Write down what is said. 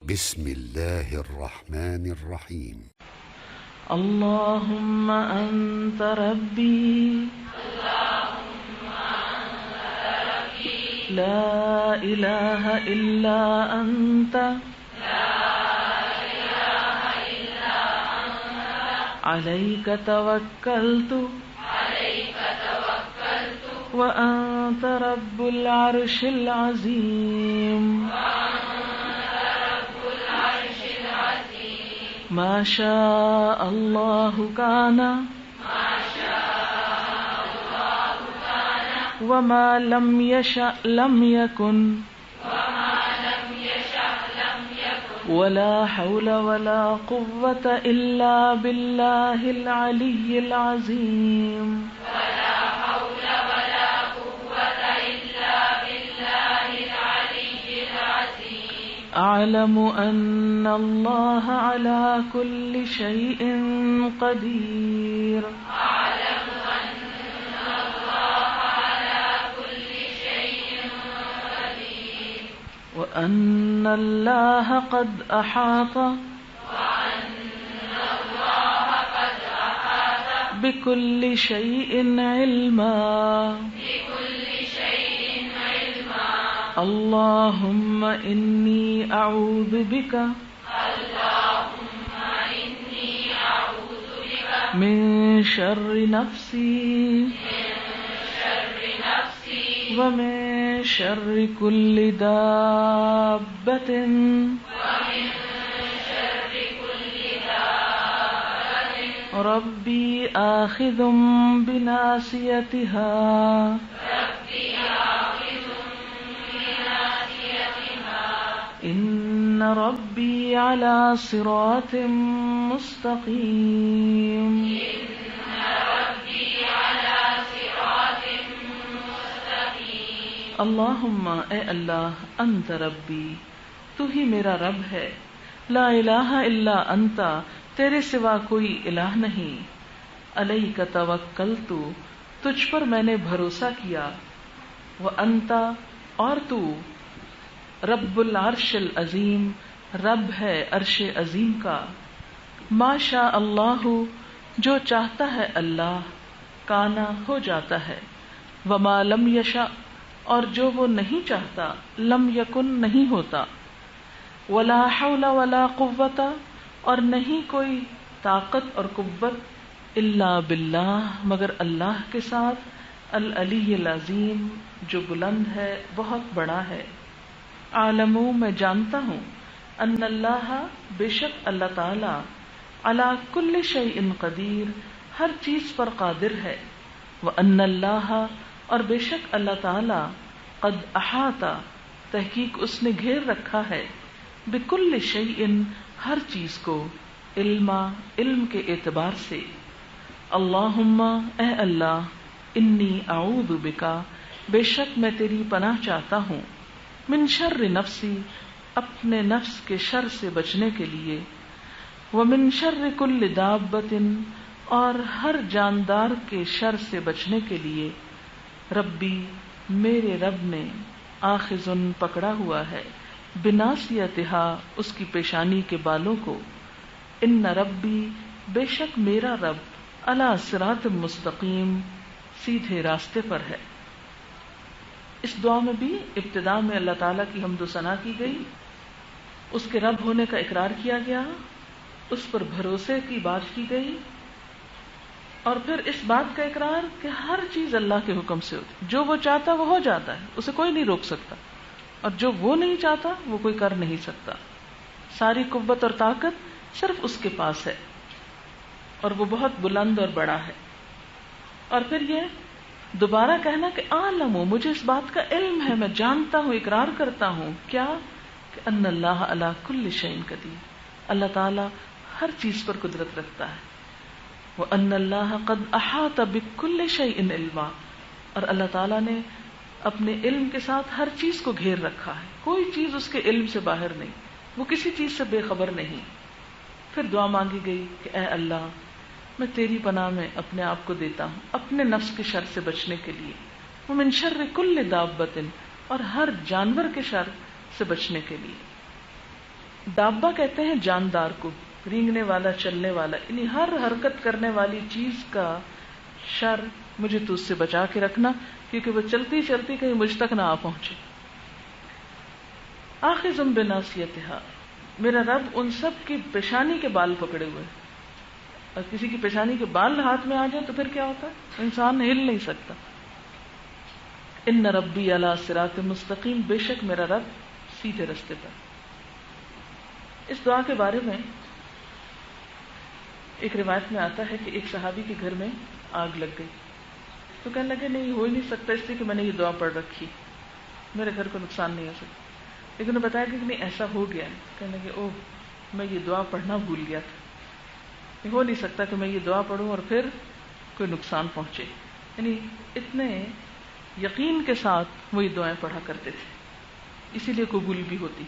بسم الله الرحمن الرحيم. اللهم أنت ربي لا إله إلا أنت عليك توكلت وأنت رب العرش العظيم ما شاء الله كان وما لم يشأ لم يكن ولا حول ولا قوة إلا بالله العلي العظيم أعلم أن الله على كل شيء قدير وأن الله قد أحاط بكل شيء علما اللهم إني أعوذ بك من شر نفسي ومن شر كل دابة ربي آخذ بناصيتها إن ربي على صراط مستقيم اللہم اے اللہ انت ربی تو ہی میرا رب ہے لا الہ الا انت تیرے سوا کوئی الہ نہیں علیک توکلت تجھ پر میں نے بھروسہ کیا وانت اور تو رب العرش العظیم رب ہے عرش عظیم کا ما شاء اللہ جو چاہتا ہے اللہ کانا ہو جاتا ہے وما لم یشاء اور جو وہ نہیں چاہتا لم یکن نہیں ہوتا ولا حول ولا قوت اور نہیں کوئی طاقت اور قوت الا باللہ مگر اللہ کے ساتھ العلی العظیم جو بلند ہے بہت بڑا ہے عالم میں جانتا ہوں ان اللہ بے شک اللہ تعالی علی کل شیء قدیر ہر چیز پر قادر ہے وان اللہ اور بے شک اللہ تعالی قد احاط تحقیق اس نے گھیر رکھا ہے بکل شیء ہر چیز کو علم کے اعتبار سے اللہم اے اللہ انی اعوذ بکا بے شک میں تیری پناہ چاہتا ہوں من شر نفسی اپنے نفس کے شر سے بچنے کے لیے ومن شر کل دابۃ اور ہر جاندار کے شر سے بچنے کے لیے ربی میرے رب نے آخذن پکڑا ہوا ہے بناصیتہا اس کی پیشانی کے بالوں کو ان ربی بے شک میرا رب علی صراط مستقیم سیدھے راستے پر ہے. اس دعا میں بھی ابتدا میں اللہ تعالیٰ کی حمد و ثنا کی گئی، اس کے رب ہونے کا اقرار کیا گیا، اس پر بھروسے کی بات کی گئی، اور پھر اس بات کا اقرار کہ ہر چیز اللہ کے حکم سے ہوتی، جو وہ چاہتا وہ ہو جاتا ہے، اسے کوئی نہیں روک سکتا، اور جو وہ نہیں چاہتا وہ کوئی کر نہیں سکتا. ساری قوت اور طاقت صرف اس کے پاس ہے اور وہ بہت بلند اور بڑا ہے. اور پھر یہ دوبارہ کہنا کہ عالم مجھے اس بات کا علم ہے، میں جانتا ہوں، اقرار کرتا ہوں کیا کہ ان اللہ علی کل شیء قدیر اللہ تعالی ہر چیز پر قدرت رکھتا ہے. وَأَنَّ اللَّهَ قَدْ أَحَاطَ بِكُلِّ شَيْءٍ عِلْمًا اور اللہ تعالیٰ نے اپنے علم کے ساتھ ہر چیز کو گھیر رکھا ہے، کوئی چیز اس کے علم سے باہر نہیں، وہ کسی چیز سے بے خبر نہیں. پھر دعا مانگی گئی کہ اے اللہ میں تیری پناہ میں اپنے آپ کو دیتا ہوں اپنے نفس کے شر سے بچنے کے لیے، ومن شر کل دابۃ اور ہر جانور کے شر سے بچنے کے لیے. دابا کہتے ہیں جاندار کو، رینگنے والا، چلنے والا، یعنی ہر حرکت کرنے والی چیز کا شر مجھے تو اس سے بچا کے رکھنا، کیونکہ وہ چلتی چلتی کہیں مجھ تک نہ آ پہنچے۔ آخذ بناصیتھا، میرا رب ان سب کی پیشانی کے بال پکڑے ہوئے، اور کسی کی پیشانی کے بال ہاتھ میں آ جائے تو پھر کیا ہوتا ہے؟ انسان ہل نہیں سکتا۔ ان ربی علی صراط مستقیم، بے شک میرا رب سیدھے رستے پر۔ اس دعا کے بارے میں ایک روایت میں آتا ہے کہ ایک صحابی کے گھر میں آگ لگ گئی، تو کہنے لگے نہیں ہو ہی نہیں سکتا، اس لیے کہ میں نے یہ دعا پڑھ رکھی، میرے گھر کو نقصان نہیں ہو سکتا۔ لیکن انہوں نے بتایا کہ نہیں ایسا ہو گیا ہے، کہنے لگے اوہ میں یہ دعا پڑھنا بھول گیا تھا، ہو نہیں سکتا کہ میں یہ دعا پڑھوں اور پھر کوئی نقصان پہنچے۔ یعنی اتنے یقین کے ساتھ وہ یہ دعائیں پڑھا کرتے تھے، اسی لیے قبول بھی ہوتی۔